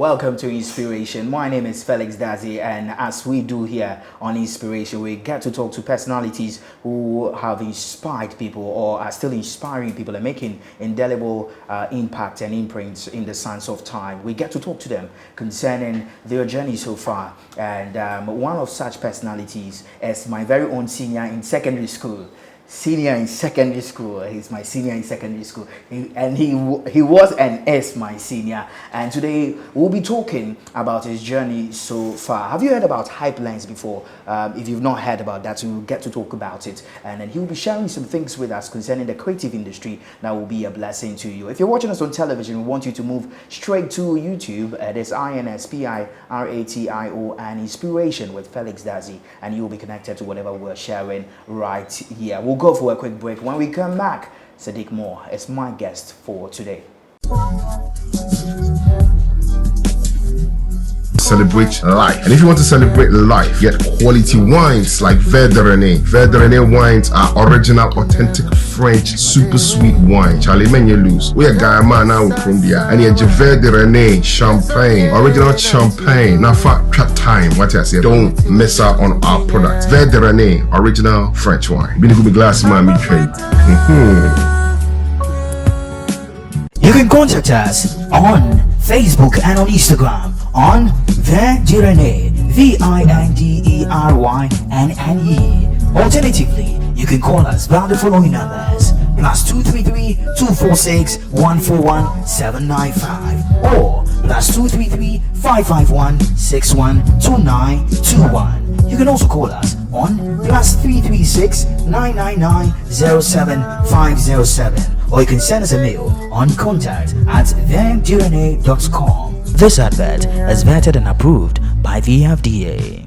Welcome to Inspiration. My name is Felix Dazi, and as we do here on Inspiration, we get to talk to personalities who have inspired people or are still inspiring people and making indelible impact and imprints in the sands of time. We get to talk to them concerning their journey so far. And one of such personalities is my very own senior in secondary school. He's my senior in secondary school, he was and is my senior. And today we'll be talking about his journey so far. Have you heard about Hype-Lens before? If you've not heard about that, we'll get to talk about it, and then he'll be sharing some things with us concerning the creative industry that will be a blessing to you. If you're watching us on television, we want you to move straight to YouTube. There's INSPIRATIO and Inspiration with Felix Dazi, and you'll be connected to whatever we're sharing right here. We'll go for a quick break. When we come back, Sadiq Moore is my guest for today. Celebrate life. And if you want to celebrate life, get quality wines like Vert de Rennes. Vert de Rennes wines are original, authentic French, super sweet wine. Charlie Menelus. We are guy man now with Colombia. And you're Vert de Rennes champagne, original champagne. Now for trap time, what I say, don't miss out on our products. Vert de Rennes, original French wine. Been a good glass man, me trade. You can contact us on Facebook and on Instagram on Vert de Rennes, VINDERYNNE. Alternatively, you can call us by the following numbers: +233 246 141 795 or +233 551 612921. You can also call us on +336 999 07507, or you can send us a mail on contact@vertderennes.com. This advert is vetted and approved by the FDA.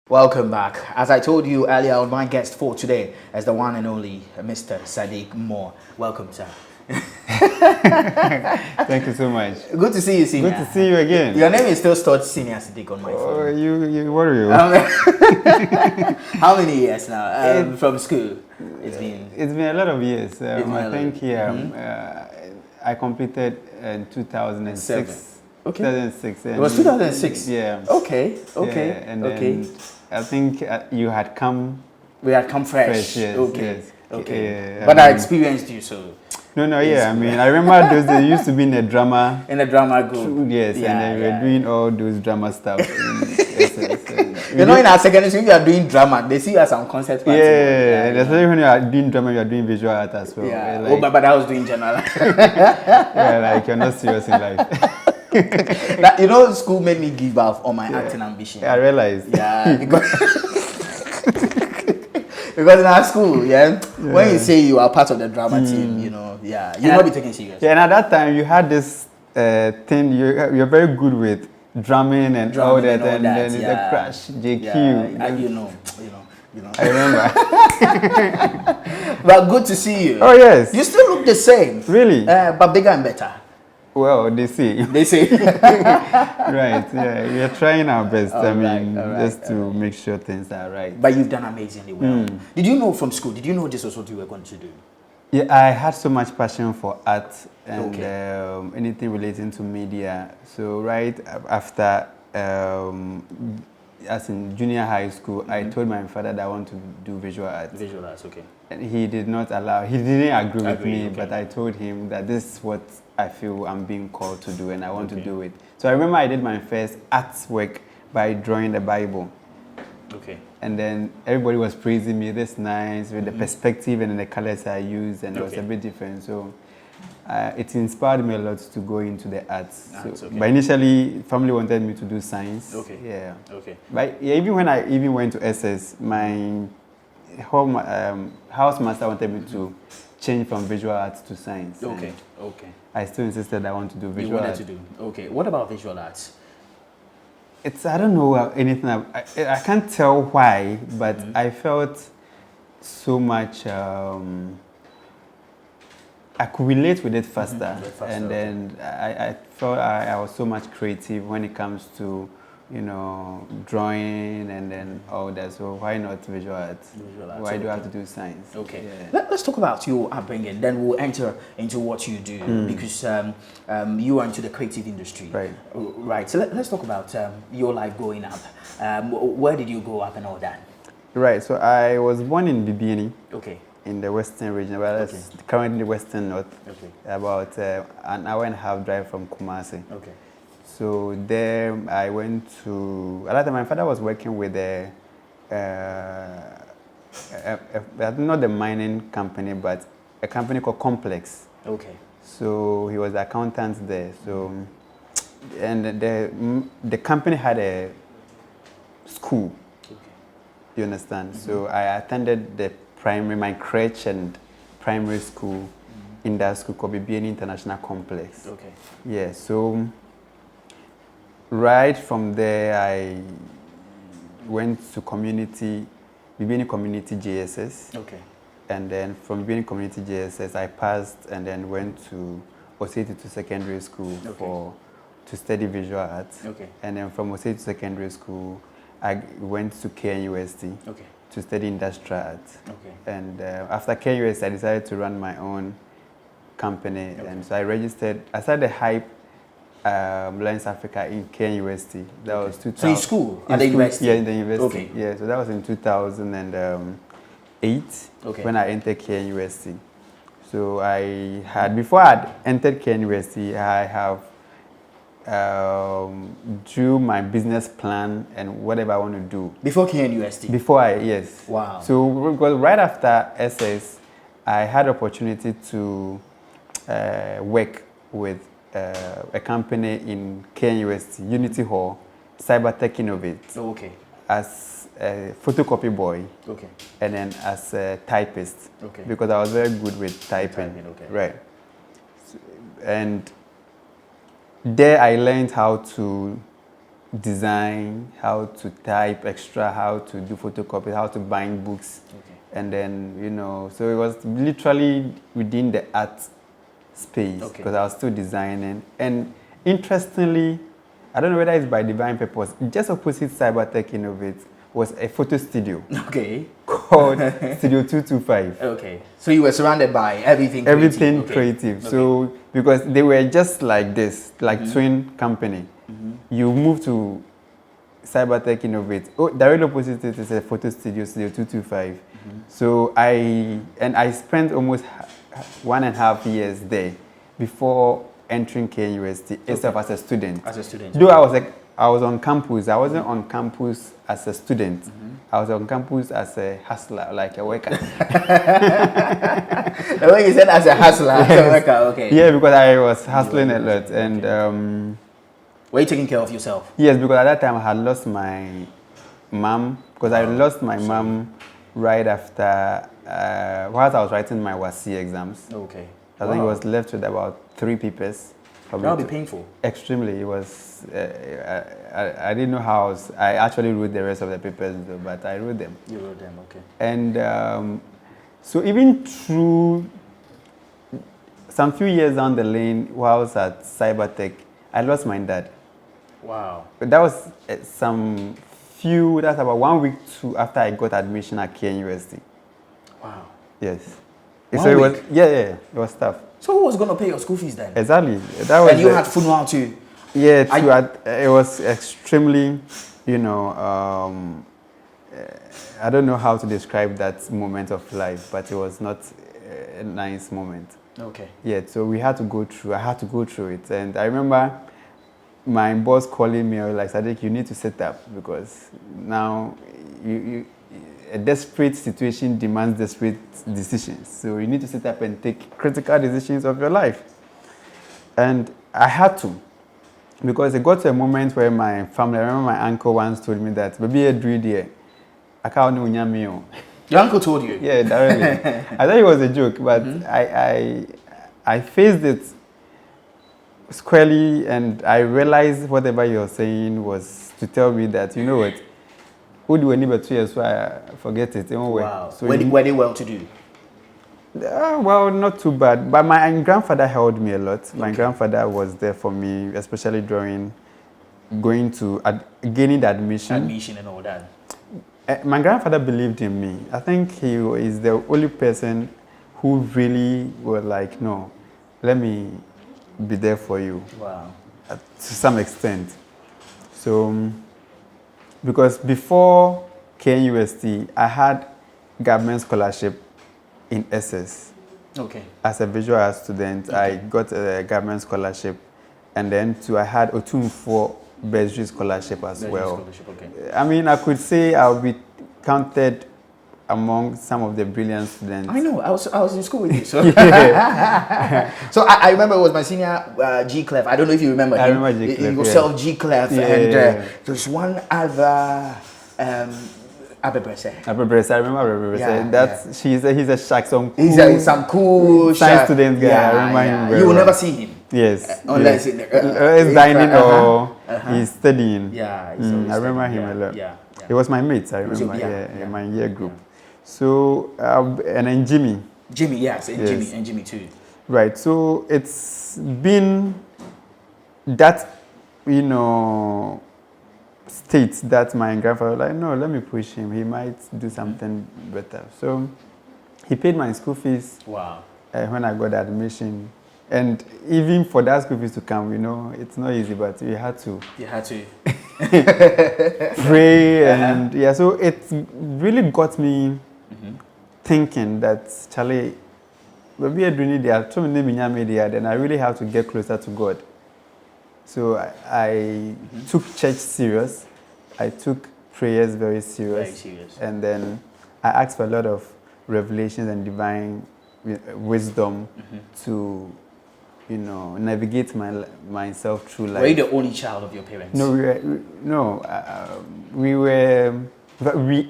Welcome back. As I told you earlier, my guest for today is the one and only Mr. Sadiq Moore. Welcome, sir. Thank you so much. Good to see you, Senior. Good to see you again. Your name is still stored Senior Sadiq on my phone. Oh, you worry. How many years now from school? It's been a lot of years. I think I completed in 2006. Okay. 2006. It was 2006. Yeah. Okay. Yeah, and then I think you had come. We had come fresh. Yes, okay. Yes. Okay. But I experienced you, so. No, yeah. I mean, I remember those days you used to be in a drama. In a drama group. Yes, and then we were doing all those drama stuff. You know, in our secondary school, you are doing drama. They see you as some concert party. Yeah, and especially when you are doing drama, you are doing visual art as well. Yeah. Like, but I was doing general. Yeah, like you're not serious in life. You know, school made me give up on my acting ambition. I realized. Yeah, because in our school, when you say you are part of the drama team, you know, you'll not be taken serious. Yeah, and at that time you had this thing. You're very good with drumming and all that, and then the Crash, JQ. You know. I remember. But good to see you. Oh yes. You still look the same. Really? But bigger and better. Well, they say. They say. Right. Yeah, we are trying our best. Just to make sure things are right. But you've done amazingly well. Did you know from school? Did you know this was what you were going to do? Yeah, I had so much passion for art and anything relating to media. So right after, as in junior high school, I told my father that I want to do visual art. Visual arts, okay. And he did not allow. He didn't agree with me, but I told him that this is what I feel I'm being called to do, and I want to do it. So I remember I did my first artwork by drawing the Bible. Okay. And then everybody was praising me. This nice with the perspective and the colors I used, and it was a bit different. So it inspired me a lot to go into the arts. But initially, family wanted me to do science. Okay. Yeah. Okay. But even when I went to SS, my home house master wanted me to change from visual arts to science. Okay. Okay. I still insisted I want to do visual arts. Okay. What about visual arts? I don't know anything. I can't tell why, but I felt so much. I could relate with it faster, and then I felt I was so much creative when it comes to drawing and then all that. So why not visual arts? Why do I have to do science? Okay. Yeah. Let's talk about your upbringing. Then we'll enter into what you do because you are into the creative industry. Right. Right. So let's talk about your life growing up. Where did you grow up and all that? Right. So I was born in Bibiani. Okay. In the western region, well, it's currently western north. Okay. About an hour and a half drive from Kumasi. Okay. So there I went to, at that time my father was working with not the mining company, but a company called Complex. Okay. So he was the accountant there. So, and the company had a school. Okay. You understand? So I attended my crèche and primary school in that school called Bibiani International Complex. Okay. Yeah, so right from there I went to Bibiani Community JSS. Okay. And then from Bibiani Community JSS I passed and then went to Osei Tutu Secondary School to study visual arts. Okay. And then from Osei Tutu Secondary School I went to KNUST. Okay. To study industrial arts. Okay. And after KUS, I decided to run my own company. Okay. And so I started Hype Lens Africa in KUST. That was 2000. So in school? At the university? Yeah, in the university. Okay. Yeah, so that was in 2008 when I entered KUST. So before I had entered KUST, I have drew my business plan and whatever I want to do. Before KNUST? Yes. Wow. So because right after SS, I had opportunity to work with a company in KNUST, Unity Hall, Cybertech Innovate. Oh, okay. As a photocopy boy. Okay. And then as a typist. Okay. Because I was very good with typing. Okay. Right. And there I learned how to design, how to type extra, how to do photocopy, how to bind books. Okay. And then, so it was literally within the art space because I was still designing. And interestingly, I don't know whether it's by divine purpose, just opposite Cybertech Innovate was a photo studio. Okay. Called Studio 225. Okay. So you were surrounded by everything creative. Everything creative. Okay. So because they were just like this, like twin company. You move to Cybertech Innovate. Oh, directly opposite it is a photo studio, Studio 225. So I spent almost 1.5 years there before entering KUST itself as a student. As a student. Though I was on campus. I wasn't on campus as a student. I was on campus as a hustler, like a worker. When you said as a hustler, as a worker, okay. Yeah, because I was hustling a lot. And were you taking care of yourself? Yes, because at that time I had lost my mom. Because I lost my mom right after, whilst I was writing my WASSCE exams. Okay. I think I was left with about 3 papers. That would be painful. Extremely. It was. I didn't know how I actually wrote the rest of the papers, though, but I wrote them. You wrote them, okay. And so even through some few years down the lane, while I was at Cybertech, I lost my dad. Wow. But that was that's about 1 week after I got admission at KNUST. Wow. Yes. So it was, it was tough. So who was going to pay your school fees then? Exactly. That was. And you had funeral too. Yeah, it was extremely, I don't know how to describe that moment of life, but it was not a nice moment. Okay. Yeah, so I had to go through it. And I remember my boss calling me, like, Sadiq, you need to set up because now a desperate situation demands desperate decisions. So you need to sit up and take critical decisions of your life. And I had to, because it got to a moment where my family, I remember my uncle once told me that, baby, I can't know you. Your uncle told you? Yeah, directly. I thought it was a joke, but I faced it squarely, and I realized whatever you're saying was to tell me that, you know what, who do any but 2 years, so I forget it. Wow. So were they well to do? Well, not too bad. But my grandfather helped me a lot. My grandfather was there for me, especially during gaining the admission. Admission and all that. My grandfather believed in me. I think he is the only person who really was like, no, let me be there for you. Wow. To some extent. So, because before KNUST, I had government scholarship in SS. Okay. As a visual arts student, I got a government scholarship, and then I had Otumfuo bursary scholarship as well. Scholarship, okay. I mean, I could say I'll be counted among some of the brilliant students. I know. I was in school with you. So, so I remember it was my senior G Clef. I don't know if you remember him. I remember G Clef. Yourself, G Clef, Yeah. and there's one other Abebrese. I remember Abebrese. Yeah, He's a shark. He's some cool science student guy. I remember him very You will well. never see him. Yes. Unless he's dining or he's studying. Yeah. I remember him a lot. Yeah. He was my mate, I remember. In my year group. So, and then Jimmy. Jimmy, yes, and Jimmy too. Right. So it's been that, state that my grandfather was like, no, let me push him. He might do something better. So he paid my school fees. Wow. When I got the admission. And even for that school fees to come, it's not easy, but we had to. You had to. Pray and so it really got me thinking that Charlie, maybe I doing there, then I really have to get closer to God. So I took church serious. I took prayers very serious. And then I asked for a lot of revelations and divine wisdom to navigate myself through life. Were you the only child of your parents? No, we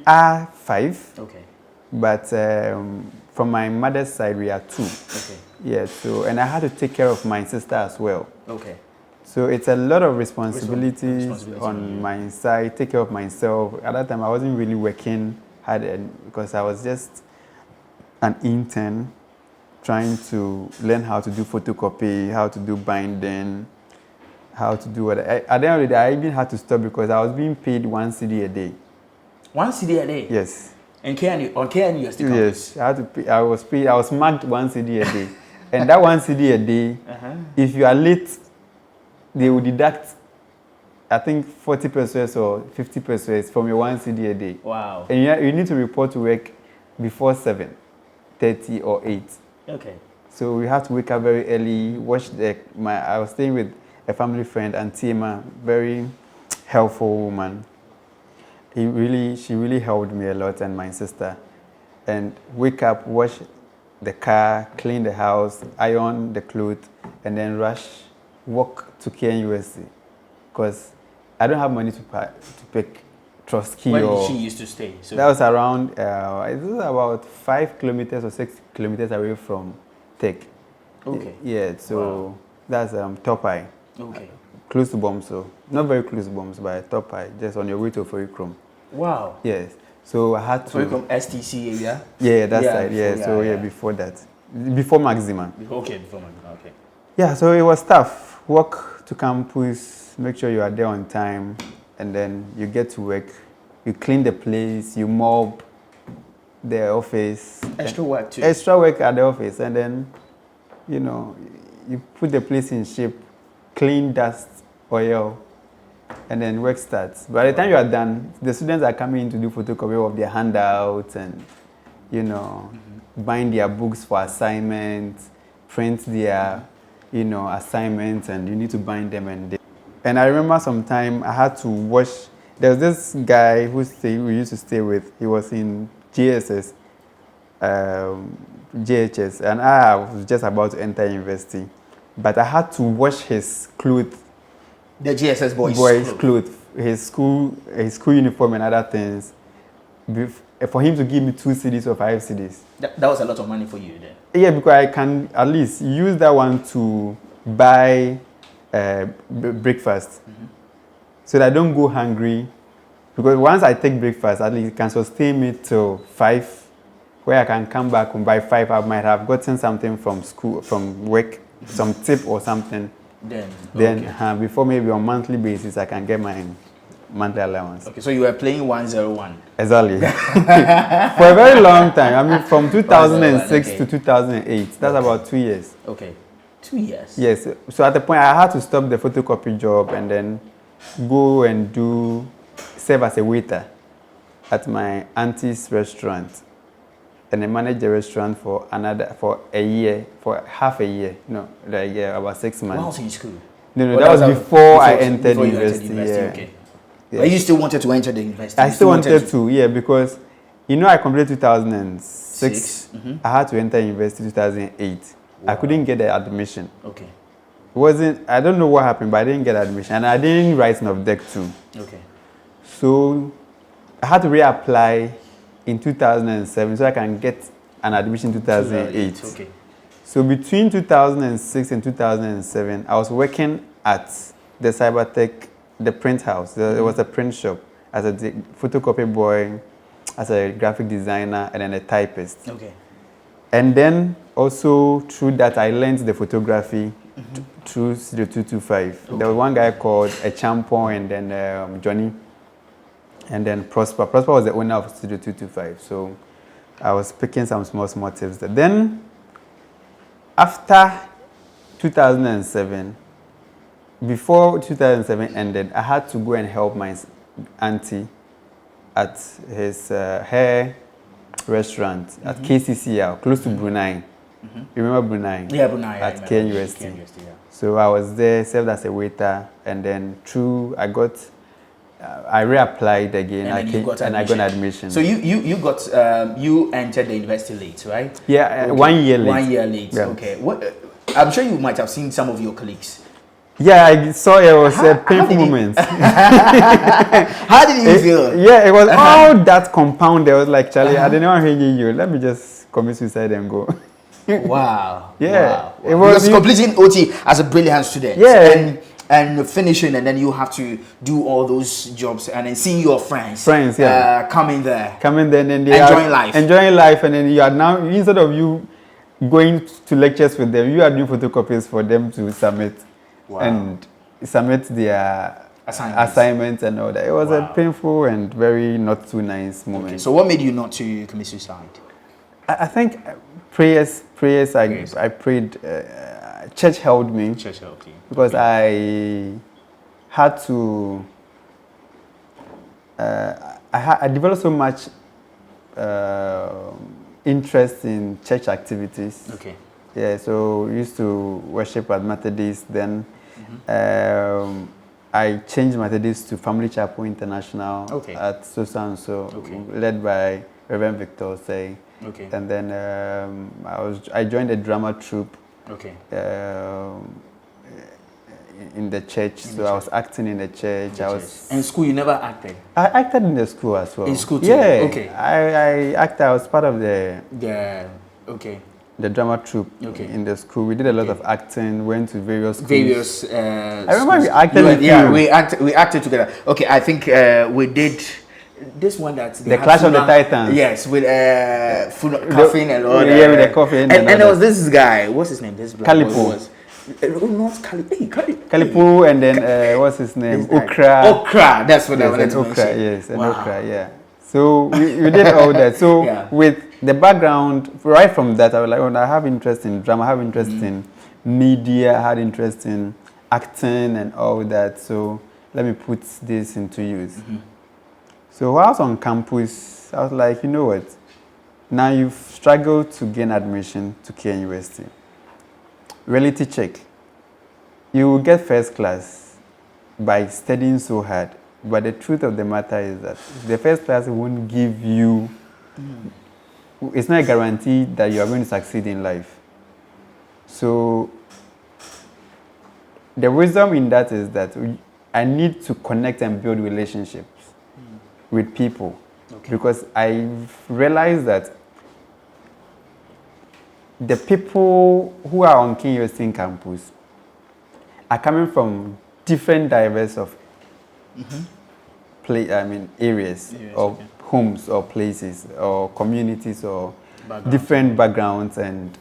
are 5. Okay. But from my mother's side, we are 2. Okay. Yeah. So, and I had to take care of my sister as well. Okay. So it's a lot of responsibilities on my side. Take care of myself. At that time, I wasn't really working hard because I was just an intern, trying to learn how to do photocopy, how to do binding, how to do what. At the end of the day, I even had to stop because I was being paid 1 cedi a day. 1 cedi a day? Yes. And on KNUST campus? Yes. I had to pay. I was marked 1 cedi a day. And that 1 cedi a day, if you are late, they will deduct, I think, 40 pesos or 50 pesos from your 1 cedi a day. Wow. And you need to report to work before 7:30 or 8. Okay. So we have to wake up very early, I was staying with a family friend, Auntie Emma, very helpful woman. She really helped me a lot, and my sister. And wake up, wash the car, clean the house, iron the clothes, and then walk to KNUST. Because I don't have money to pick Trotsky. Where did she used to stay? So that was around, it was about 5 kilometers or 6 kilometers away from Tech. Okay. Yeah, so that's Topai. Okay. Close to Bomso. Not very close to Bomso, but Topai, just on your way to Forikrom. Wow. Yes. So I had to. Forikrom STC area? Yeah, that side. Yeah, before that. Before Maxima. Okay, before Maxima, okay. Yeah, so it was tough. Walk to campus, make sure you are there on time, and then you get to work. You clean the place, you mop the office. Extra work too. Extra work at the office, and then, you put the place in shape, clean, dust, oil, and then work starts. By the time you are done, the students are coming in to do photocopy of their handouts and, bind their books for assignments, print their, assignments, and you need to bind them. And I remember sometime I had to wash. There was this guy we used to stay with. He was in JHS, and I was just about to enter university. But I had to wash his clothes. The GSS boys' clothes, his school uniform and other things, for him to give me 2 cedis or 5 cedis. That was a lot of money for you then? Yeah, because I can at least use that one to buy breakfast, so that I don't go hungry. Because once I take breakfast, at least it can sustain me till 5, where I can come back and by 5 I might have gotten something from school, from work, some tip or something, Then before maybe on monthly basis, I can get my monthly allowance. Okay, so you were playing 101. Exactly. For a very long time. I mean, from 2006 to 2008. That's about 2 years. Okay. 2 years? Yes. So at the point, I had to stop the photocopy job and then go and serve as a waiter at my auntie's restaurant. And I managed the restaurant for a year, for half a year. No, like about 6 months. While I was in school? No, that was before I entered university. Okay. Yeah. But you still wanted to enter the university? I still wanted to, because, I completed 2006. Mm-hmm. I had to enter university 2008. Wow. I couldn't get the admission. Okay. I don't know what happened, but I didn't get admission. And I didn't write an object too. Okay. So I had to reapply in 2007 so I can get an admission in 2008. Okay. So between 2006 and 2007, I was working at the Cybertech, the print house. There was a print shop as a photocopy boy, as a graphic designer, and then a typist. Okay. And then also through that, I learned the photography through Studio 225. Okay. There was one guy called Echampo and then Johnny, and then Prosper. Prosper was the owner of Studio 225. So I was picking some small tips there. Then after 2007, before 2007 ended, I had to go and help my auntie at his hair restaurant at KCCL, close to Brunei. Mm-hmm. You remember Brunei? Yeah, Brunei. At KNUST. Yeah. So I was there, served as a waiter, and then I reapplied again. And I got admission. So you entered the university late, right? Yeah, okay. 1 year late. 1 year late. Yeah. Okay. I'm sure you might have seen some of your colleagues. Yeah, I saw it was a painful moment. How did you feel? Yeah, it was all that compounded. I was like, Charlie, I didn't want to hear you. Let me just commit suicide and go. Wow. Yeah. Wow. It was completing OT as a brilliant student. Yeah. And finishing, and then you have to do all those jobs, and then seeing your friends. Coming there, and then enjoying life, and then you are now, instead of you going to lectures with them, you are doing photocopies for them to submit. Wow. And submit their assignments and all that. It was a painful and very not too nice moment. Okay. So what made you not to commit suicide? I think prayers. I prayed. Church helped me. Church helped you. Because I had to. I developed so much interest in church activities. Okay. Yeah, so we used to worship at Methodist. Then I changed Methodist to Family Chapel International at so led by Reverend Victor Say. Okay. And then I joined a drama troupe. Okay. In the church, I was acting in the church. In school, you never acted? I acted in the school as well. In school too? Yeah. Okay. I acted. I was part of the drama troupe in the school. We did a lot of acting. Went to various schools. I remember we acted. We acted together. Okay, I think we did. This one that the Clash of the Titans. Yes, with Coffin and all that. Yeah, with the Coffin. And there was this guy. What's his name? This black Calipo. Not Calipo. Calipo, and then what's his name? Okra. That's what I wanted to mention. Yes, and Okra. Yeah. So we did all that. So with the background, right from that, I was like, I have interest in drama. I have interest in media. I had interest in acting and all that. So let me put this into use. Mm-hmm. So while I was on campus, I was like, you know what? Now you've struggled to gain admission to KNUST. Reality check. You will get first class by studying so hard. But the truth of the matter is that the first class won't give you, it's not a guarantee that you are going to succeed in life. So the wisdom in that is that I need to connect and build relationships with people, because I've realized that the people who are on KNUST campus are coming from different diverse of areas or homes or places or communities or different backgrounds, and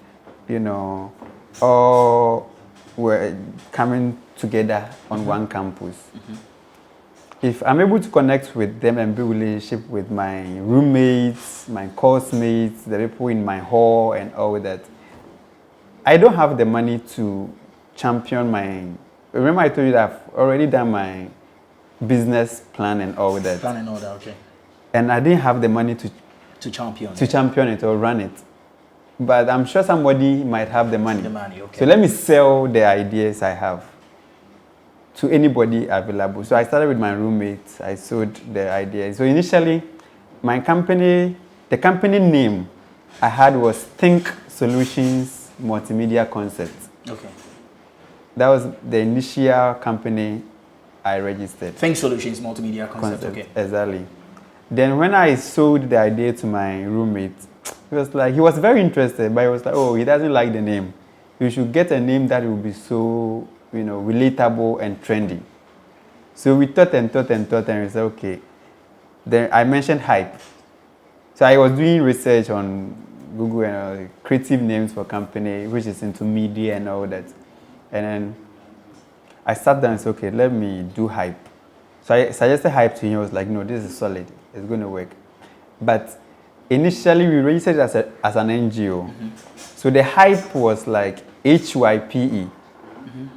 or were coming together on one campus. If I'm able to connect with them and build relationship with my roommates, my course mates, the people in my hall and all that, I don't have the money to champion my... Remember I told you that I've already done my business plan and all that. Plan and all that, okay. And I didn't have the money to champion it or run it. But I'm sure somebody might have the money. The money, okay. So let me sell the ideas I have to anybody available. So I started with my roommates. I sold the ideas. So initially, the company name I had was Think Solutions Multimedia Concepts. Okay. That was the initial company I registered. Think Solutions Multimedia Concept. Okay. Exactly. Then when I sold the idea to my roommate, he was very interested, but he was like, oh, he doesn't like the name. You should get a name that will be so, relatable and trendy. So we thought and we said, okay. Then I mentioned hype. So I was doing research on Google and creative names for company, which is into media and all that. And then I sat down and said, okay, let me do hype. So I suggested hype to him. He was like, no, this is solid. It's going to work. But initially, we registered it as an NGO. So the hype was like HYPE.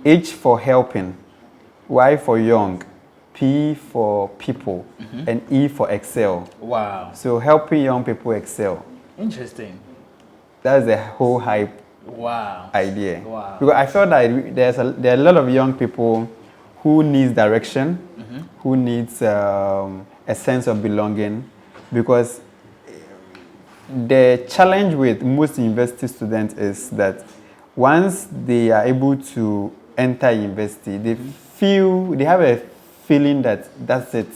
H for helping, Y for young, P for people, and E for excel. Wow. So helping young people excel. Interesting. That's the whole hype idea. Wow. Because I felt that there are a lot of young people who needs direction, who needs a sense of belonging, because the challenge with most university students is that once they are able to enter university, they have a feeling that that's it.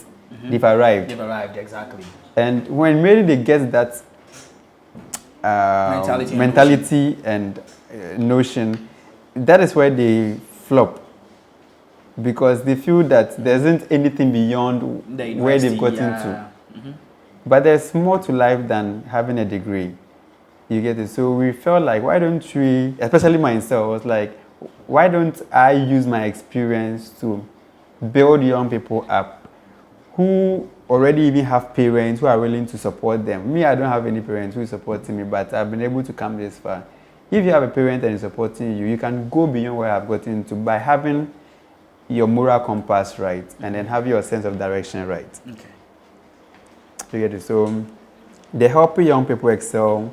They've arrived. They've arrived, exactly. And when maybe they get that mentality and notion, that is where they flop. Because they feel that there isn't anything beyond where they've gotten to. But there's more to life than having a degree. You get it? So we felt like, why don't we, especially myself, was like, why don't I use my experience to build young people up who already even have parents who are willing to support them. Me, I don't have any parents who are supporting me, but I've been able to come this far. If you have a parent and is supporting you, you can go beyond where I've gotten to by having your moral compass right and then have your sense of direction right. Okay. You get it? So the Helping Young People Excel,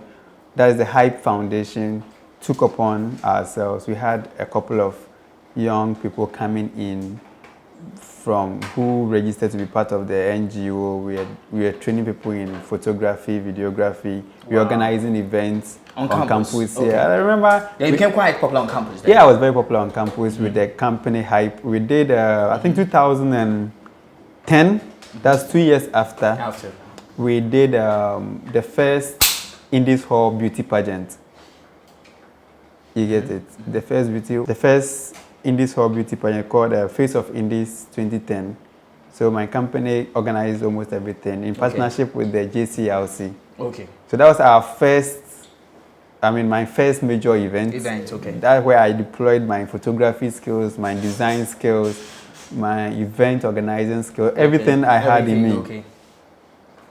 that is the Hype Foundation, took upon ourselves. We had a couple of young people coming in from who registered to be part of the NGO. We were training people in photography, videography. We were organizing events on campus. Okay. Yeah, I remember. Yeah, you became quite popular on campus then. Yeah, I was very popular on campus with the company Hype. We did, I think 2010, that's 2 years after. We did the first Indies Hall beauty pageant. You get it? The first Indies Hall beauty pageant called Face of Indies 2010. So my company organized almost everything in partnership with the JCLC. Okay. So that was my first major event. Okay. That's where I deployed my photography skills, my design skills, my event organizing skills, everything I had in me. Okay.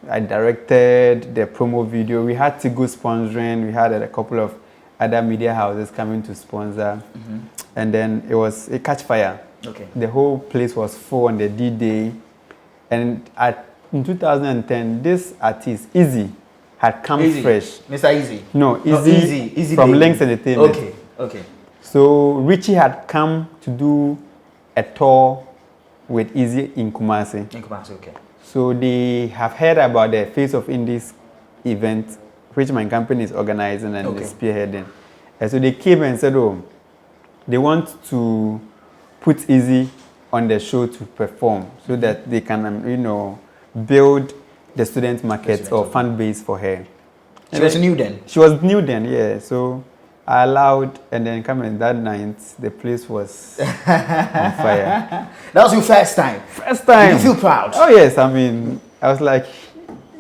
I directed the promo video. We had Tigo sponsoring. We had a couple of other media houses coming to sponsor. And then it catch fire. Okay. The whole place was full on the D-Day. And in 2010, this artist, Easy, had come fresh. Mr. Easy? No, Easy from Links Entertainment. Okay. So Richie had come to do a tour with Easy in Kumasi. Okay. So they have heard about the Face of Indies event, which my company is organizing and is spearheading. And so they came and said, they want to put Easy on the show to perform so that they can, build the student market or fan base for her. She was new then? She was new then, yeah. So I allowed, and then coming that night, the place was on fire. That was your first time? First time. Did you feel proud? Oh yes, I was like,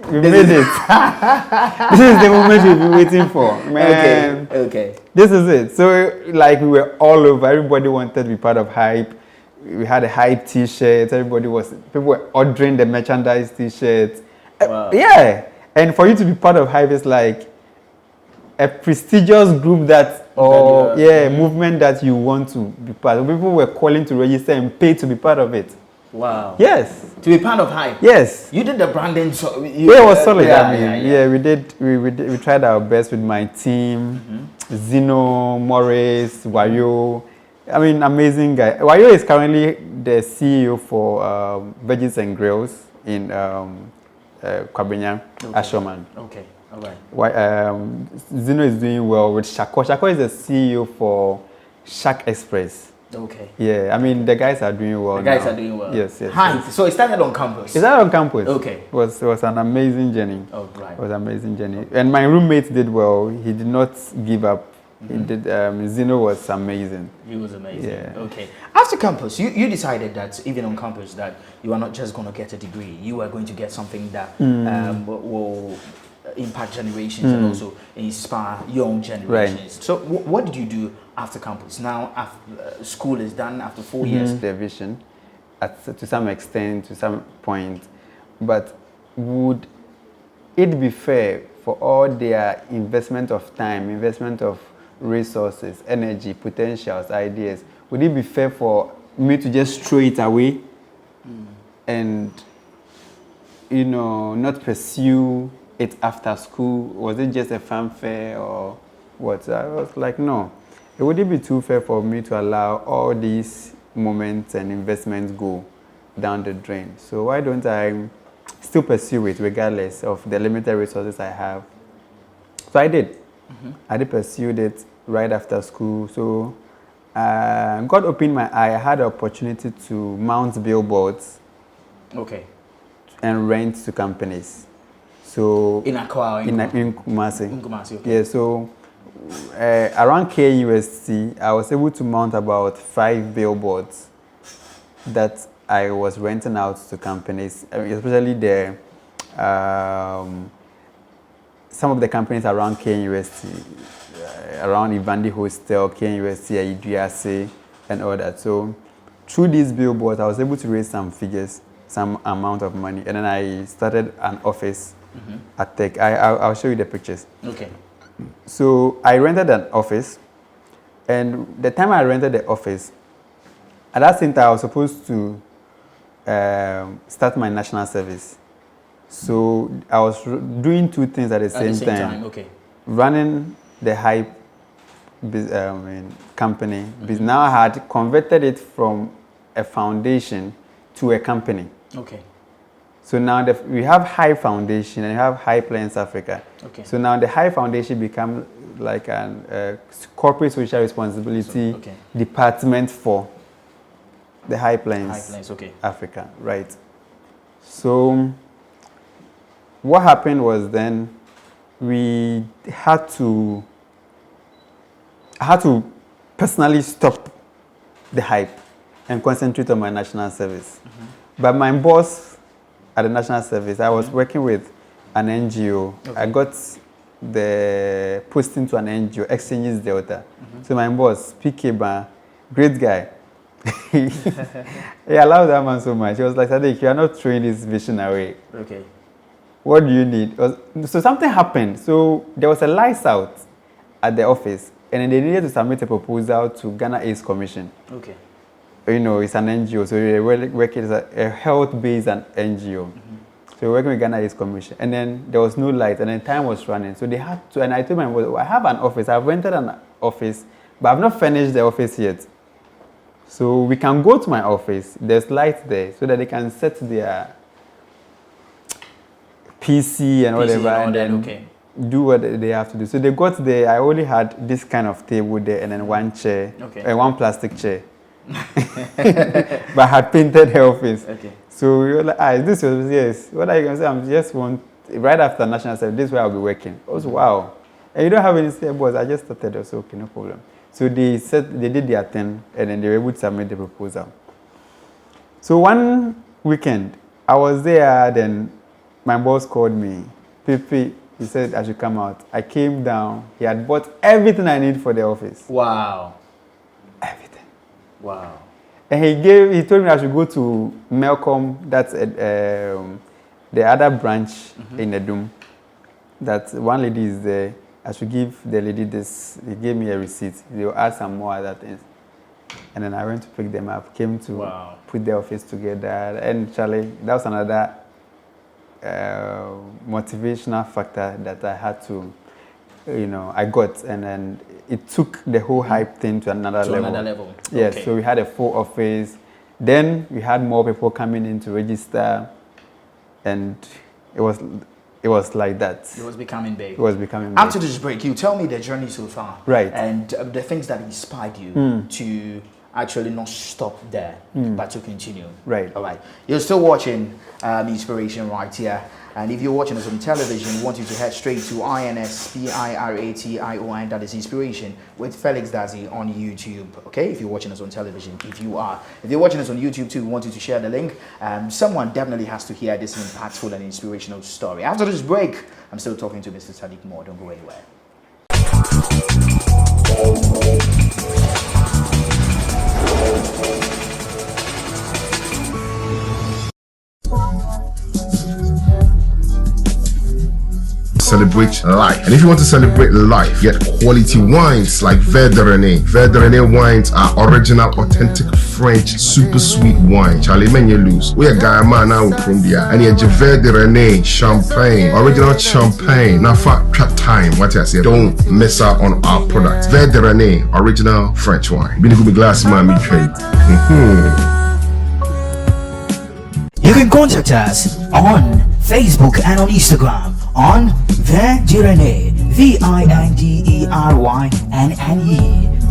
we made it. This is the moment we've been waiting for, man. Okay. This is it. So like we were all over. Everybody wanted to be part of Hype. We had a Hype T-shirt. People were ordering the merchandise T-shirts. Wow. Yeah. And for you to be part of Hype is like a prestigious group movement that you want to be part of. People were calling to register and pay to be part of it. Wow. Yes. To be part of Hype. Yes. You did the branding. So it was solid. We did. We tried our best with my team. Zeno, Morris, Wayo. I mean, amazing guy. Wayo is currently the CEO for Veggies and Grills in Kwabenya, Ashoman. Okay. All right. Zeno is doing well with Shako. Shako is the CEO for Shack Express. Okay. Yeah, I mean the guys are doing well. Yes. Hype. So it started on campus. Okay. It was an amazing journey. Oh, right. It was an amazing journey. And my roommate did well. He did not give up. He did. Zeno was amazing. He was amazing. Yeah. Okay. After campus, you decided that even on campus that you are not just going to get a degree. You are going to get something that will impact generations and also inspire young generations. Right. So what did you do after campus? Now after, school is done after 4 years. The vision, to some extent, to some point, but would it be fair for all their investment of time, investment of resources, energy, potentials, ideas, would it be fair for me to just throw it away and, not pursue it after school? Was it just a fanfare or what? I was like, no. It wouldn't be too fair for me to allow all these moments and investments go down the drain. So why don't I still pursue it regardless of the limited resources I have? So I did. I did pursue it right after school. So God opened my eye. I had the opportunity to mount billboards. Okay. And rent to companies. So in Accra, in Kumasi. In Kumasi, okay. Yeah, so around KUST, I was able to mount about 5 billboards that I was renting out to companies, especially some of the companies around KUST, around Ivandi Hostel, KUST, Iduase, and all that. So through these billboards, I was able to raise some figures, some amount of money, and then I started an office at Tech. I'll show you the pictures. Okay. So I rented an office, and the time I rented the office, at that same time I was supposed to start my national service. So I was doing 2 things at the same time. Okay. Running the Hype company, because now I had converted it from a foundation to a company. Okay. So now we have Hype Foundation and we have Hype Lens Africa. Okay. So now the Hype Foundation becomes like a corporate social responsibility department for the Hype Lens Africa, right? So what happened was then I had to personally stop the Hype and concentrate on my national service. But my boss at the national service, I was working with an NGO. I got the posting to an NGO, Exchanges Delta. So my boss, PK Ban, great guy. He allowed that man so much. He was like, Sadiq, you are not throwing this vision away. Okay. What do you need? So something happened. So there was a lights out at the office, and then they needed to submit a proposal to Ghana AIDS Commission. Okay. It's an NGO, so we're working as a health-based NGO. So we're working with Ghana AIDS Commission, and then there was no light, and then time was running. So they had to, and I told my boss, I have an office. I've rented an office, but I've not finished the office yet. So we can go to my office. There's light there, so that they can set their PC and whatever, and then do what they have to do. So they got there. I only had this kind of table there, and then one chair, one plastic chair. But I had painted the office. Okay. So we were like, is this your office? Yes. What are you going to say? Right after national service, this is where I'll be working. I was, wow. And you don't have any say, boss. I just started. Also, okay, no problem. So they did their thing, and then they were able to submit the proposal. So one weekend, I was there, then my boss called me. Pipi, He said I should come out. I came down. He had bought everything I need for the office. Wow. Everything. Wow. And he told me I should go to Melcom, that's the other branch in Edum. That one lady is there. I should give the lady this. He gave me a receipt. They will add some more other things. And then I went to pick them up, came to put the office together. And Charlie, that was another motivational factor that I had to, I got. And then it took the whole hype thing to another level. Yes, okay. So we had a full office. Then we had more people coming in to register. And it was like that. It was becoming big. It was becoming big. After this break, you tell me the journey so far. Right. And the things that inspired you to actually not stop there, but to continue. Right. All right. You're still watching Inspiration right here. And if you're watching us on television, we want you to head straight to INSPIRATION, that is Inspiration, with Felix Dadzie on YouTube. Okay, if you're watching us on television, if you're watching us on YouTube too, we want you to share the link. Someone definitely has to hear this impactful and inspirational story. After this break, I'm still talking to Mr. Sadiq Moore. Don't go anywhere. Celebrate life. And if you want to celebrate life, get quality wines like Verderené. Verderené wines are original, authentic French, super sweet wine. Charlie Menelus. We are guy man now from there. And you Verderené champagne, original champagne. Now for time, what I say, don't miss out on our products. Verderené, original French wine. Been a glass man, me trade. You can contact us on Facebook and on Instagram on Verderené, VINDERYNNE.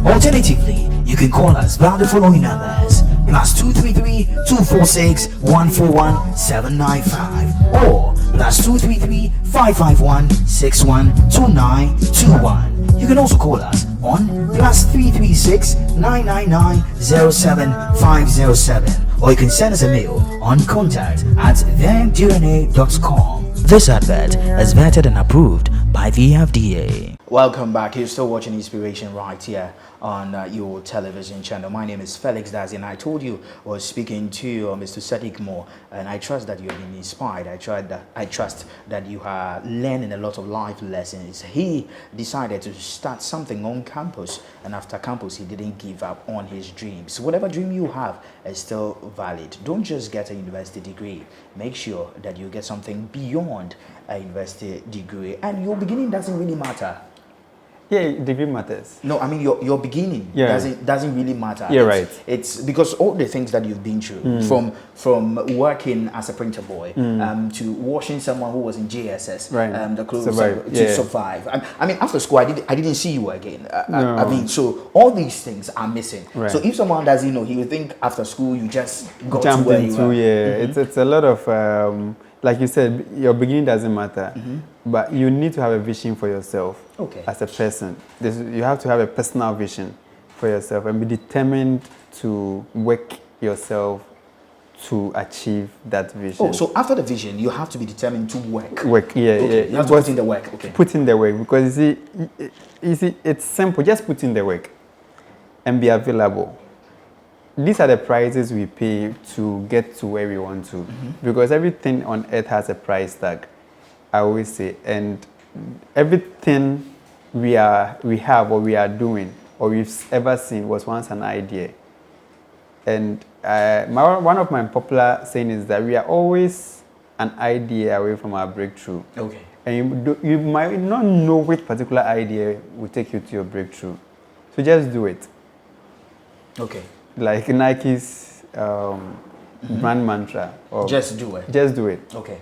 Alternatively, you can call us via the following numbers: +233 246 141 795 or +233 551 612921. You can also call us on +336 999 07507, or you can send us a mail on contact@verderené.com. This advert is vetted and approved by the FDA. Welcome back. You're still watching Inspiration right here on your television channel. My name is Felix Dazie, and I told you I was speaking to Mr. Sadiq Moore, and I trust that you have been inspired. I trust that you are learning a lot of life lessons. He decided to start something on campus, and after campus, he didn't give up on his dreams. Whatever dream you have is still valid. Don't just get a university degree. Make sure that you get something beyond a university degree, and your beginning doesn't really matter. Yeah, degree matters. No, I mean your beginning doesn't really matter. Yeah, right. It's because all the things that you've been through, from working as a printer boy, to washing someone who was in JSS, the clothes to survive. I mean, after school, I didn't see you again. No. I mean, so all these things are missing. Right. So if someone doesn't know, he would think after school you just got Jumped to where into, you are. It's a lot of like you said, your beginning doesn't matter, but you need to have a vision for yourself as a person. You have to have a personal vision for yourself and be determined to work yourself to achieve that vision. Oh, so after the vision, you have to be determined to work. You have to put in the work. Okay. Put in the work, because you see, it's simple. Just put in the work and be available. These are the prices we pay to get to where we want to, because everything on earth has a price tag, I always say, and everything we have or we are doing or we've ever seen was once an idea. And one of my popular saying is that we are always an idea away from our breakthrough. Okay. And you might not know which particular idea will take you to your breakthrough. So just do it. Okay. Like Nike's brand mantra. Or just do it. Just do it. Okay.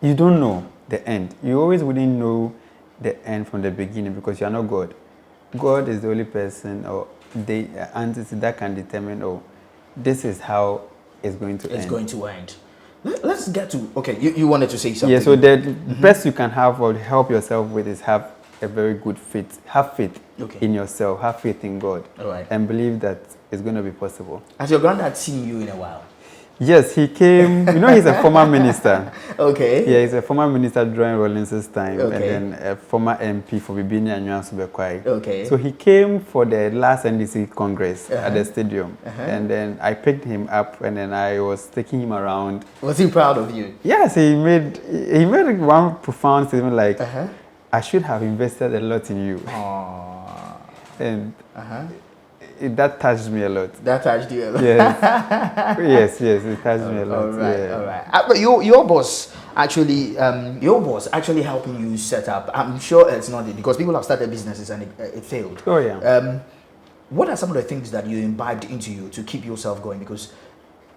You don't know the end. You always wouldn't know the end from the beginning because you are not God. God is the only person or the entity that can determine, this is how it's going to end. It's going to end. Let's get to, okay, you wanted to say something. Yeah, so the best you can have or help yourself with is have a very good faith. Have faith in yourself. Have faith in God. All right. And believe that it's going to be possible. Has your granddad seen you in a while? Yes, he came. You know, he's a former minister. Okay. Yeah, he's a former minister during Rawlings's time, Okay. and then a former MP for Bibini and Nyansubekwai. Okay. So he came for the last NDC Congress at the stadium, and then I picked him up, and then I was taking him around. Was he proud of you? Yes, he made one profound statement like, "I should have invested a lot in you," and that touched me a lot. That touched you a lot. Yes, it touched me a lot. All right, yeah. all right. But your boss actually helping you set up. I'm sure it's not it because people have started businesses and it failed. Oh yeah. What are some of the things that you imbibed into you to keep yourself going? Because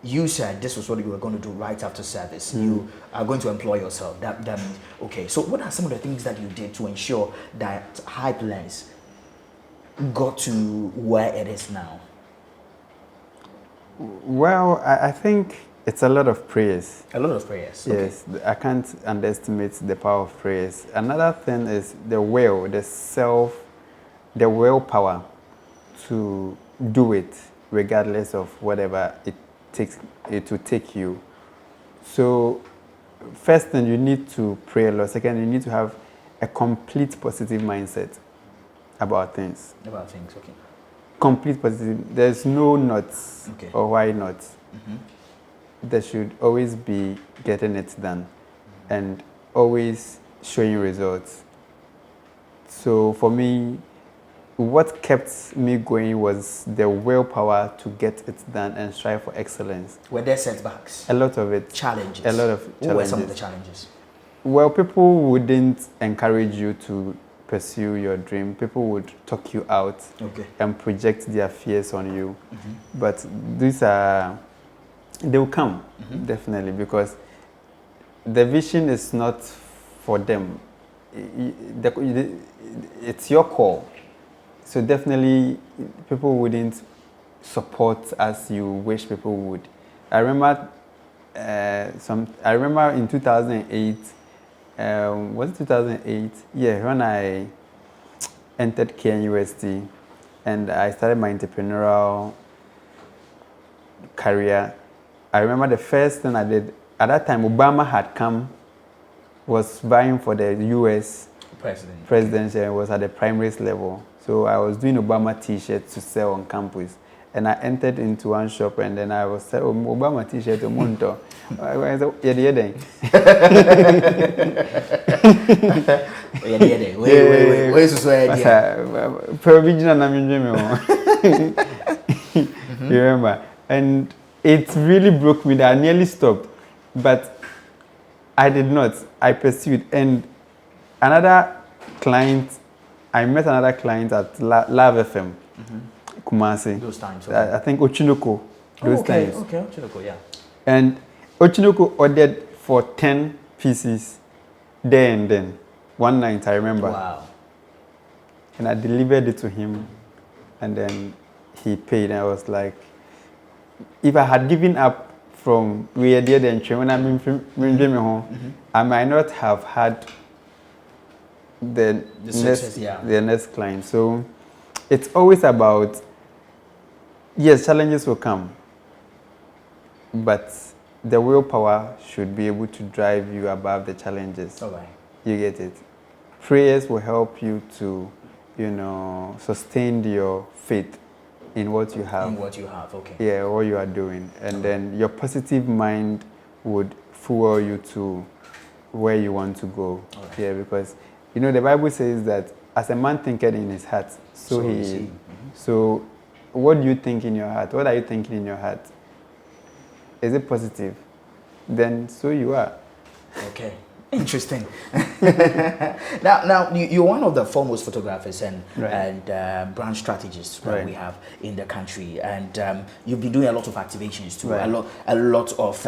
you said this was what you were going to do right after service. You are going to employ yourself. That means okay. So what are some of the things that you did to ensure that Hype Lens got to where it is now? Well, I think it's a lot of prayers. A lot of prayers. Yes, Okay. I can't underestimate the power of prayers. Another thing is the willpower to do it regardless of whatever it will take you. So first thing, you need to pray a lot. Second, you need to have a complete positive mindset about things. About things, okay. Complete positive. There's no nuts or why not. There should always be getting it done and always showing results. So for me, what kept me going was the willpower to get it done and strive for excellence. Were there setbacks? A lot of it. Challenges? A lot of challenges. What were some of the challenges? Well, people wouldn't encourage you to pursue your dream. People would talk you out and project their fears on you. But they will come, definitely, because the vision is not for them. It's your call. So definitely, people wouldn't support as you wish people would. I remember in 2008. Was it 2008? Yeah, when I entered KNUST and I started my entrepreneurial career. I remember the first thing I did at that time. Obama had come, was vying for the U.S. presidency, and was at the primaries level. So I was doing Obama T-shirts to sell on campus. And I entered into one shop and then I was said, "Oh, Obama T-shirt, Monto." I said, "Yeah." Where is the provisional name? You remember? And it really broke me that I nearly stopped. But I did not. I pursued. And I met another client at Love FM. Kumasi. Those times. Okay. I think Ochinoko. Those times. Okay, Ochinoko, yeah. And Ochinoko ordered for 10 pieces there and then. One night, I remember. Wow. And I delivered it to him. And then he paid. And I was like, if I had given up from where the other when I'm in home, I might not have had the next client. So it's always about, yes, challenges will come, but the willpower should be able to drive you above the challenges. All right. You get it? Prayers will help you to, sustain your faith in what you have. In what you have, okay. Yeah, what you are doing. And then your positive mind would fuel you to where you want to go. Right. Yeah, because, the Bible says that as a man thinketh in his heart, so he is. So what do you think in your heart? What are you thinking in your heart? Is it positive? Then so you are. Okay. Interesting. Now you're one of the foremost photographers and brand strategists that we have in the country, and you've been doing a lot of activations too, a lot of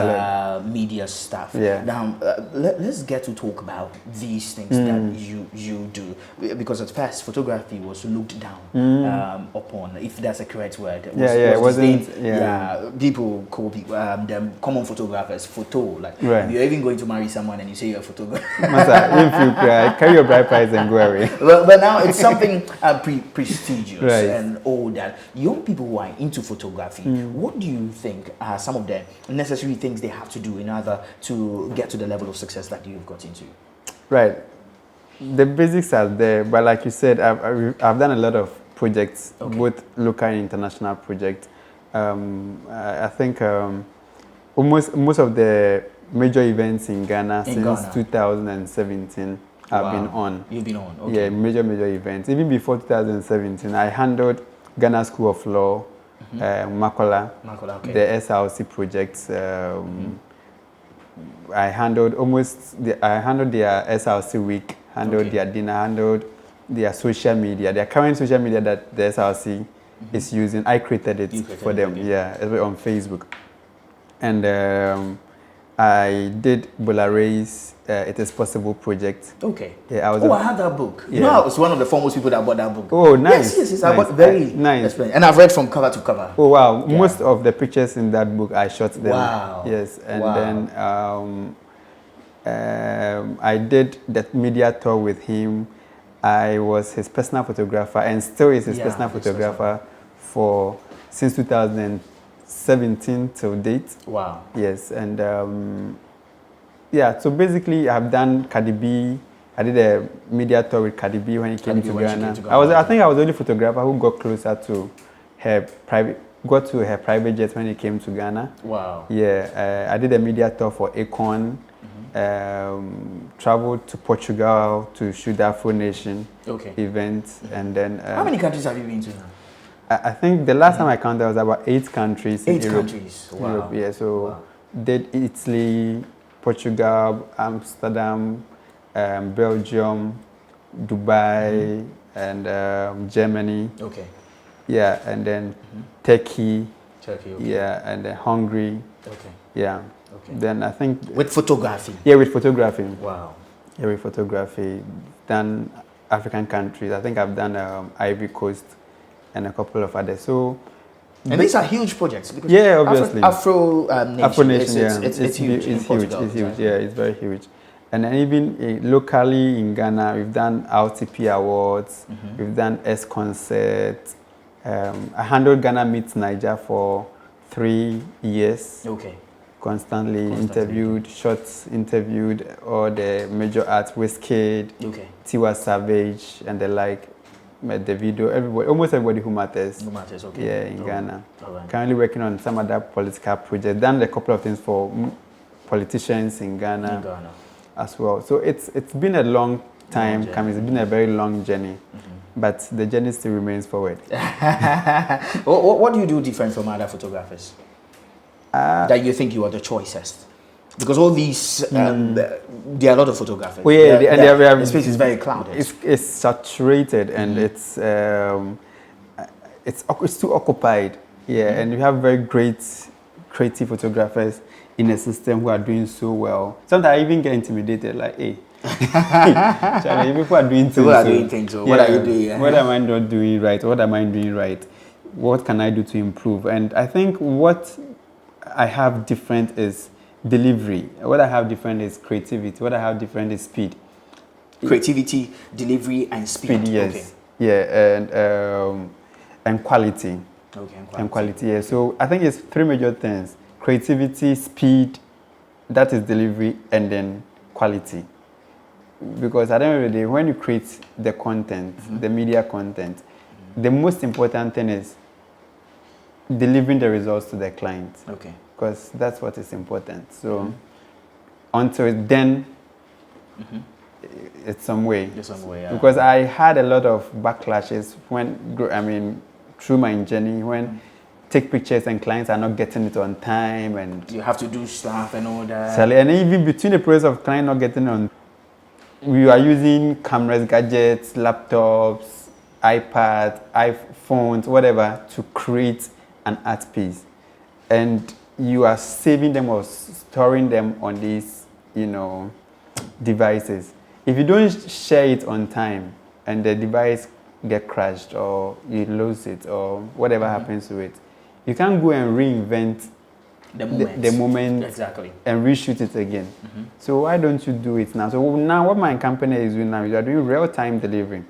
media stuff. Yeah. Now let's get to talk about these things that you do, because at first photography was looked down upon, if that's a correct word. It wasn't. People call them common photographers, photo. Like you're even going to marry someone and you say you're a photographer. Master, if you cry, carry your bride price and go away. But now it's something prestigious Right. and all that. Young people who are into photography, what do you think are some of the necessary things they have to do in order to get to the level of success that you've got into? Right. The basics are there, but like you said, I've done a lot of projects, both local and international projects. I think most of the major events in Ghana since 2017 I've been on. You've been on, okay. Yeah, major events. Even before 2017, I handled Ghana School of Law, Makola, okay. the SRC projects. I handled their SRC week, handled their dinner, handled their social media, their current social media that the SRC is using. I created it for them, on Facebook. And I did Bolare's It Is Possible project. Okay. Yeah, I had that book. Yeah. No, I was one of the foremost people that bought that book. Oh, nice. Yes. Nice. I bought very nice. And I've read from cover to cover. Oh, wow. Yeah. Most of the pictures in that book, I shot them. Wow. Yes. And then I did that media tour with him. I was his personal photographer and still is his personal photographer since 2017 till date. Wow. Yes. And so basically I've done Cardi B. I did a media tour with Cardi B when he came to Ghana. I think I was the only photographer who got closer to her private jet when he came to Ghana. Wow. Yeah. I did a media tour for Akon. Traveled to Portugal to shoot the Afro Nation event, and then how many countries have you been to now? I think the last time I counted was about 8 countries. 8 countries. Wow. Europe, yeah. So did Italy, Portugal, Amsterdam, Belgium, Dubai, and Germany. Okay. Yeah, and then Turkey. Okay. Yeah, and then Hungary. Okay. Yeah. Okay. Then I think with photography. Yeah, with photography. Wow. Yeah, with photography. Done African countries. I think I've done Ivory Coast and a couple of others. So. And these are huge projects. Because obviously. Afro Nation. It's huge. It's huge. It's huge. Yeah, it's very huge. And then even locally in Ghana, we've done RTP Awards. We've done S Concert. I handled Ghana Meets Niger for 3 years. Okay. Constantly interviewed all the major acts, Wizkid, Tiwa Savage, and the like, Davido, almost everybody who matters. Yeah, in Ghana. Right. Currently working on some other political projects. Done a couple of things for politicians in Ghana as well. So it's been a long time coming. It's been a very long journey. But the journey still remains forward. What do you do different from other photographers? That you think you are the choicest? Because all these, there are a lot of photographers. Oh yeah, the space is very crowded. It's saturated and it's too occupied. Yeah, and we have very great creative photographers in a system who are doing so well. Sometimes I even get intimidated, like, hey, Charlie, people are doing things. What are you doing? What am I not doing right? What am I doing right? What can I do to improve? And I think what I have different is delivery. What I have different is creativity. What I have different is speed. Creativity, delivery, and speed. Yes. Okay. Yeah, and quality. Okay. And quality. Yeah. So I think it's 3 major things: creativity, speed, that is delivery, and then quality. Because at the end of the day, when you create the content, the media content, the most important thing is delivering the results to the client. Okay. Because that's what is important. So until then, it's some way. Because I had a lot of backlashes through my journey when take pictures and clients are not getting it on time, and you have to do stuff and all that. And even between the process of client not getting on, we are using cameras, gadgets, laptops, iPads, iPhones, whatever, to create an art piece. And you are saving them or storing them on these, devices. If you don't share it on time and the device get crashed or you lose it or whatever happens to it, you can't go and reinvent the moment exactly, and reshoot it again. So why don't you do it now? So now what my company is doing now is we are doing real-time delivery.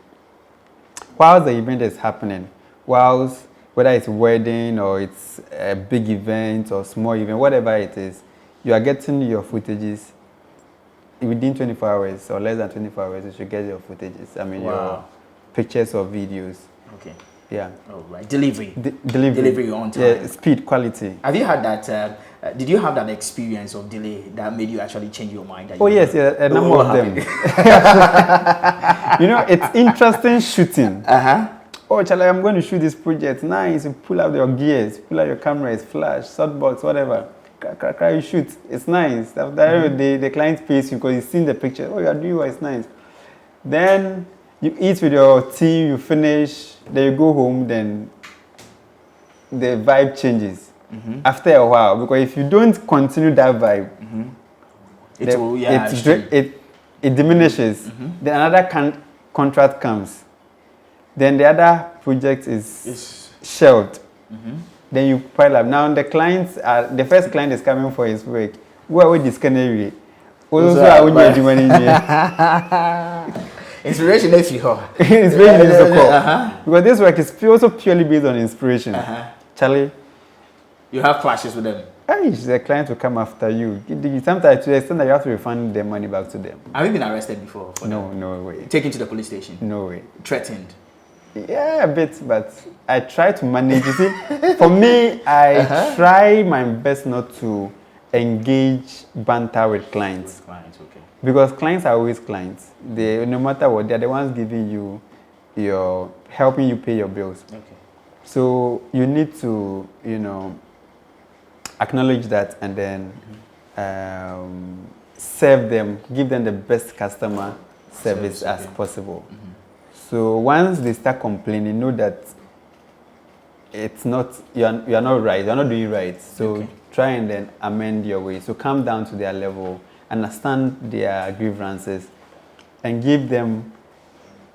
Whilst the event is happening, whilst whether it's a wedding or it's a big event or small event, whatever it is, you are getting your footages within 24 hours or less than 24 hours. You should get your footages. I mean, your pictures or videos. Okay. Yeah. All right. Delivery. Delivery on time. Yeah, speed, quality. Have you had that? Did you have that experience of delay that made you actually change your mind? Oh yes, yeah, a number of them. You know, it's interesting shooting. Oh, Charlie, I'm going to shoot this project. Nice. You pull out your gears, pull out your cameras, flash, softbox, whatever. You shoot. It's nice. After the client pays you because he's seen the picture. Oh, you are doing what is nice. Then you eat with your team, you finish, then you go home, then the vibe changes after a while. Because if you don't continue that vibe, it diminishes. Then another contract comes. Then the other project is shelved. Then you pile up. Now the first client is coming for his work. Where would this canary? Also, I would do money. Inspiration if you are. Inspiration is the call. Because this work is also purely based on inspiration. Charlie, you have clashes with them. The client will come after you. Sometimes to the extent that you have to refund their money back to them. Have you been arrested before? No way. Taken to the police station? No way. Threatened? Yeah, a bit, but I try to manage. You see, for me, I try my best not to engage banter with clients. Because clients are always clients. No matter what, they're the ones giving you helping you pay your bills. So you need to, acknowledge that and then serve them, give them the best customer service as possible. So once they start complaining, know that it's not you are not right. You are not doing right. So try and then amend your way. So come down to their level, understand their grievances, and give them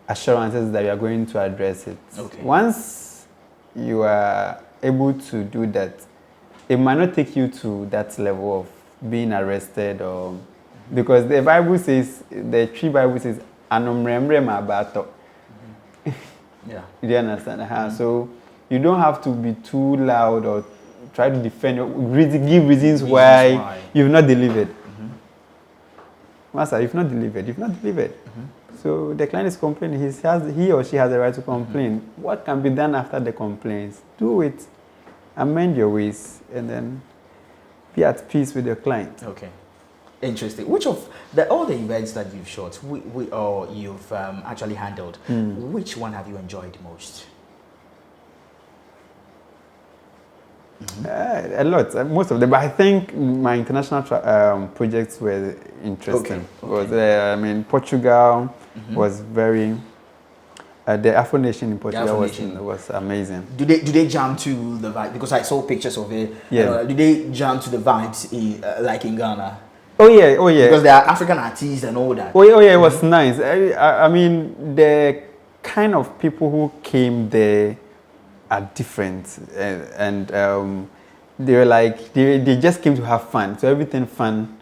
assurances that you are going to address it. Once you are able to do that, it might not take you to that level of being arrested or because the Bible says the tree Bible says anomremre mabato. Yeah. You do understand? So you don't have to be too loud or try to defend give reasons why you've not delivered. Master, you've not delivered. So the client is complaining. He or she has the right to complain. What can be done after the complaints? Do it. Amend your ways and then be at peace with your client. Okay. Interesting. Which of all the events that you've shot, or you've actually handled, which one have you enjoyed most? A lot, most of them. But I think my international projects were interesting. Portugal was very. The Afro Nation in Portugal was amazing. Do they jump to the vibe? Because I saw pictures of it. Yeah. Do they jump to the vibes like in Ghana? Oh yeah. Because there are African artists and all that. Oh yeah, it was nice. I mean, the kind of people who came there are different, and they were like they just came to have fun. So everything fun.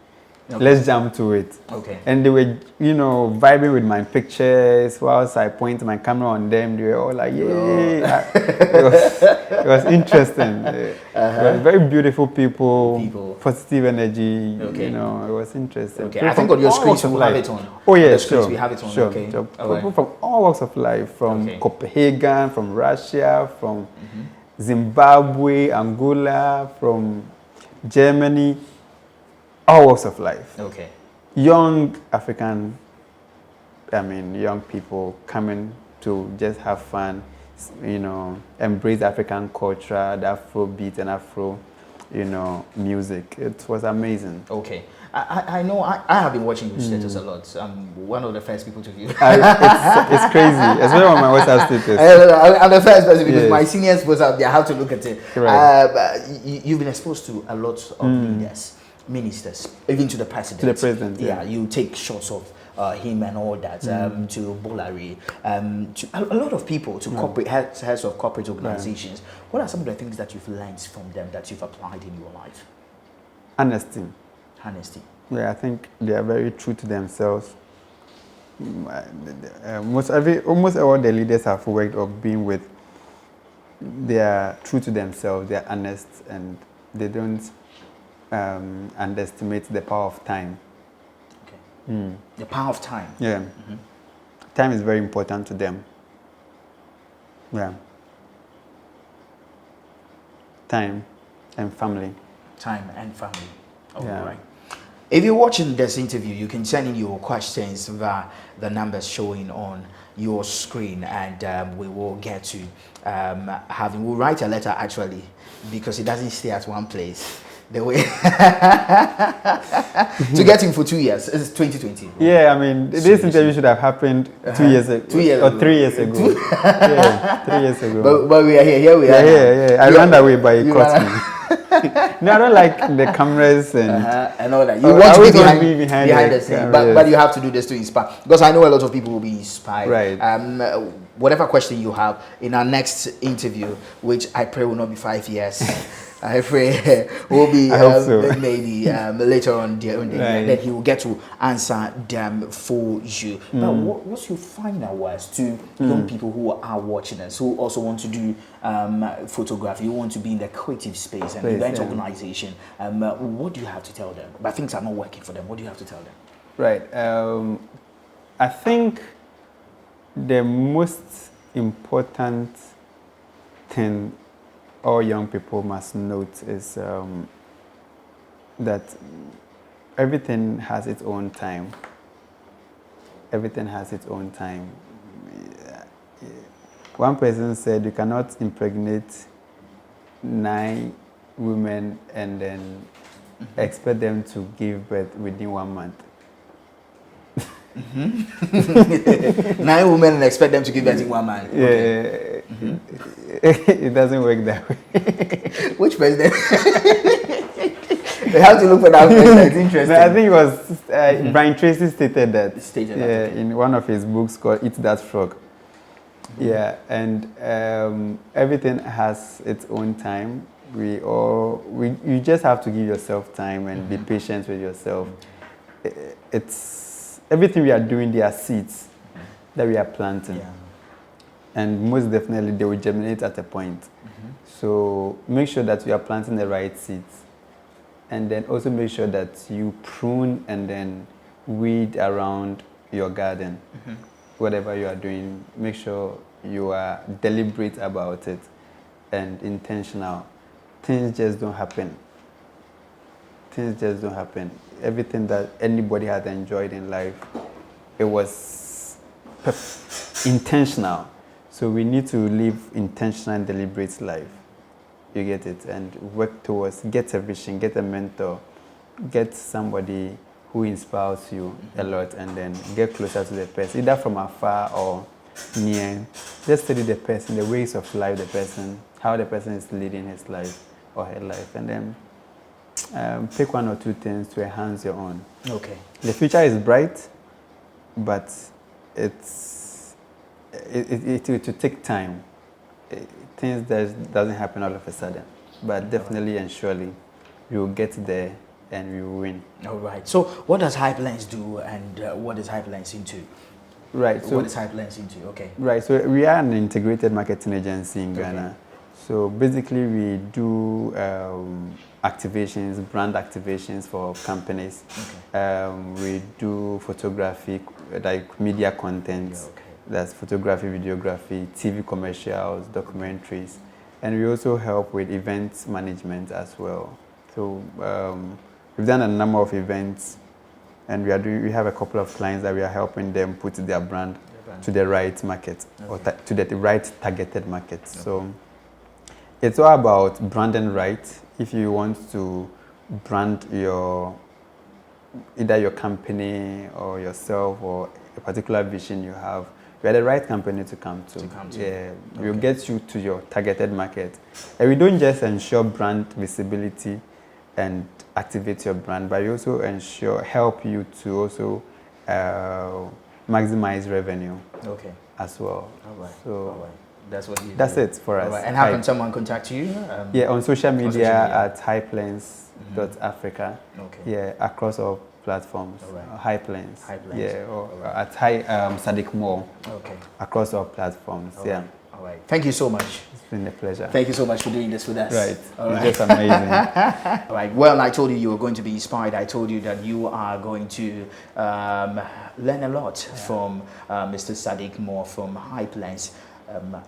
Let's jump to it. And they were, vibing with my pictures. Whilst I point my camera on them, they were all like, "Yay!" It was interesting. It was very beautiful people, positive energy. It was interesting. I think on your screens we have it on. Oh yeah, we have it on. Sure. People from all walks of life, from Copenhagen, from Russia, from Zimbabwe, Angola, from Germany. All walks of life. Young young people coming to just have fun, embrace African culture, the Afro beat and Afro, music. It was amazing. I know I have been watching your status a lot. I'm one of the first people to view. It's crazy, especially on my WhatsApp status. I'm the first person because my seniors was out there. I have to look at it. You've been exposed to a lot of leaders, ministers, even to the president. To the president, yeah. You take shots of him and all that, to Bolari, to a lot of people, to corporate heads of corporate organizations. What are some of the things that you've learned from them that you've applied in your life? Honesty. Honesty. Yeah, I think they are very true to themselves. Almost all the leaders I've worked or been with, they are true to themselves. They are honest, and they don't underestimate the power of time. Okay. The power of time. Yeah. Time is very important to them. Yeah. Time and family. Time and family. All Yeah. right. If you're watching this interview, you can send in your questions via the numbers showing on your screen, and we will get to we'll write a letter actually, because it doesn't stay at one place. The way to get him for 2 years. It's 2020. Yeah, I mean, this interview should have happened 2 years ago. 2 years or 3 years ago. Yeah, 3 years ago. But we are here. Here we are. Yeah. I ran away, but he caught me. No, I don't like the cameras and all that. You I want to always be want to behind, be behind behind the the scene, cameras. but you have to do this to inspire. Because I know a lot of people will be inspired. Right. Whatever question you have in our next interview, which I pray will not be 5 years. I pray will be I hope so. maybe later on the year, then he will get to answer them for you. But what's your final words to young people who are watching us, who also want to do photography, who want to be in the creative space and event organization? What do you have to tell them? But things are not working for them. What do you have to tell them? Right. I think the most important thing all young people must note is that everything has its own time. Everything has its own time. One person said you cannot impregnate 9 women and then expect them to give birth within 1 month. 9 women and expect them to give birth in 1 month. Okay. Yeah, it doesn't work that way. Which president? They have to look for that person. It's interesting. No, I think it was Brian Tracy stated that. Okay. In one of his books called "Eat That Frog." Yeah, and everything has its own time. You just have to give yourself time and be patient with yourself. It's everything we are doing. There are seeds that we are planting. Yeah. And most definitely they will germinate at a point. So make sure that you are planting the right seeds, and then also make sure that you prune and then weed around your garden. Whatever you are doing, make sure you are deliberate about it and intentional. Things just don't happen. Things just don't happen. Everything that anybody has enjoyed in life, it was intentional. So we need to live intentional and deliberate life. You get it? And work towards, get a vision, get a mentor, get somebody who inspires you a lot, and then get closer to the person, either from afar or near. Just study the person, the ways of life, the person, how the person is leading his life or her life, and then pick 1 or 2 things to enhance your own. Okay. The future is bright, but it will take time. Things that doesn't happen all of a sudden, but definitely and surely you will get there and you will win. All right. So what does Hyperlens do, and what is Hyperlens into? Right. So what is Hyperlens into? Okay. Right. So we are an integrated marketing agency in Ghana. So basically we do activations, brand activations for companies. We do photography, like media content. That's photography, videography, TV commercials, documentaries. And we also help with event management as well. So we've done a number of events, and we have a couple of clients that we are helping them put their brand to the right market, or to the right targeted market. So it's all about branding right. If you want to brand either your company or yourself or a particular vision you have, we are the right company to come to. Yeah, we'll get you to your targeted market. And we don't just ensure brand visibility and activate your brand, but we also help you to also maximize revenue as well. All right. So all right. That's what you That's do. it for us. All right. And how Hype. can someone contact you? Yeah, on social media, social media. at hyplanes.africa. Okay. Yeah, across all platforms. All right. Hyplanes. Hyplanes. Yeah, or All right. at Sadiq Mall. Okay. Across all platforms. All yeah. right. All right. Thank you so much. It's been a pleasure. Thank you so much for doing this with us. Right. All It's right. just amazing. All right. Well, I told you were going to be inspired. I told you that you are going to learn a lot from Mr. Sadiq Moore from Hyplanes,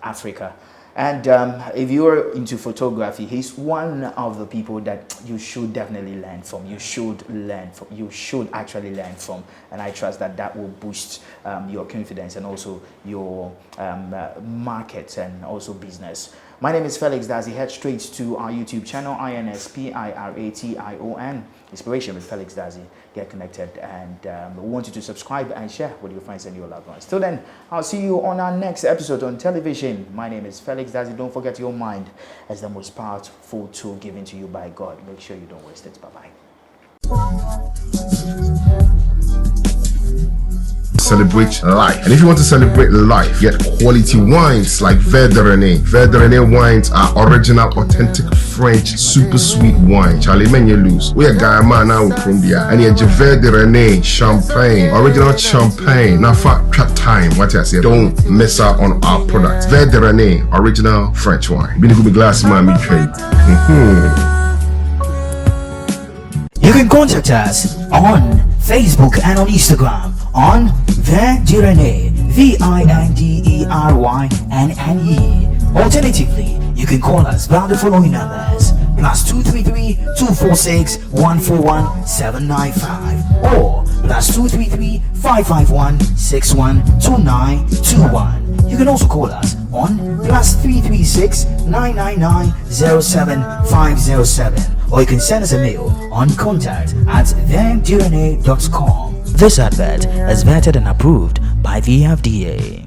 Africa. And if you're into photography, he's one of the people that you should definitely learn from. You should learn from. You should actually learn from. And I trust that that will boost your confidence and also your market and also business. My name is Felix Dazi. Head straight to our YouTube channel, INSPIRATION, Inspiration with Felix Dazi. Get connected, and we want you to subscribe and share with your friends and your loved ones. Till then, I'll see you on our next episode on television. My name is Felix Dazi. Don't forget, your mind as the most powerful tool given to you by God. Make sure you don't waste it. Bye-bye. Celebrate life. And if you want to celebrate life, get quality wines like Verderené. Verderené wines are original, authentic French, super sweet wine. Charlie Menelus. We are guy man now from there. And you're Verderené champagne, original champagne. Now for trap time, what I say, don't miss out on our products. Verderené, original French wine. Been a good glass man, me trade. You can contact us on Facebook and on Instagram on Verderené, VINDERYNNE. Alternatively, you can call us via the following numbers: +233 246 141 795 or +233 551 612921. You can also call us on +336 999 07507, or you can send us a mail on contact@verderené.com. This advert is vetted and approved by the FDA.